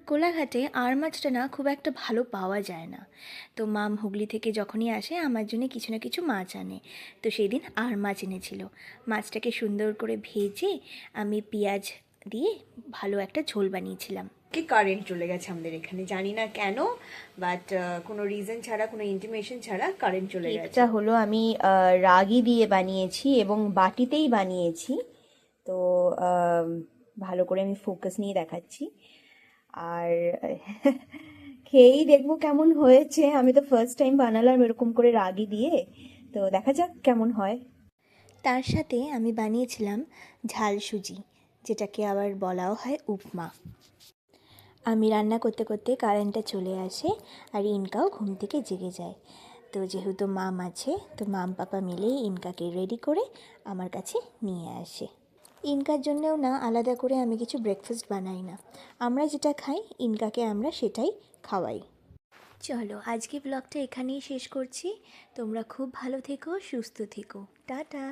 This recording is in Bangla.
কোলাঘাটে আর মাছটা না খুব একটা ভালো পাওয়া যায় না। তো মাম হুগলি থেকে যখনই আসে আমার জন্য কিছু না কিছু মাছ আনে। তো সেই দিন আর মাছ এনেছিল। মাছটাকে সুন্দর করে ভেজে আমি পেঁয়াজ দিয়ে ভালো একটা ঝোল বানিয়েছিলাম। কি কারেন্ট চলে গেছে আমাদের এখানে, জানি না কেন, বাট কোনো রিজন ছাড়া, কোনো ইন্টিমেশন ছাড়া কারেন্ট চলে গেছে। কেকটা হলো আমি রাগি দিয়ে বানিয়েছি এবং বাটিতেই বানিয়েছি। তো আম, ভালো করে আমি ফোকাস নিয়ে দেখাচ্ছি। আর খেয়েই দেখবো কেমন হয়েছে। আমি তো ফার্স্ট টাইম বানালাম এরকম করে রাগি দিয়ে, তো দেখা যাক কেমন হয়। তার সাথে আমি বানিয়েছিলাম ঝাল সুজি, যেটাকে আবার বলাও হয় উপমা। আমি রান্না করতে করতে কারেন্টটা চলে আসে আর ইনকাও ঘুম থেকে জেগে যায়। তো যেহেতু মাম আছে, তো মাম পাপা মিলেই ইনকাকে রেডি করে আমার কাছে নিয়ে আসে। ইনকার জন্যেও না আলাদা করে আমি কিছু ব্রেকফাস্ট বানাই না, আমরা যেটা খাই ইনকাকে আমরা সেটাই খাওয়াই। চলো আজকে ব্লগটা এখানেই শেষ করছি। তোমরা খুব ভালো থেকো, সুস্থ থেকো, টাটা।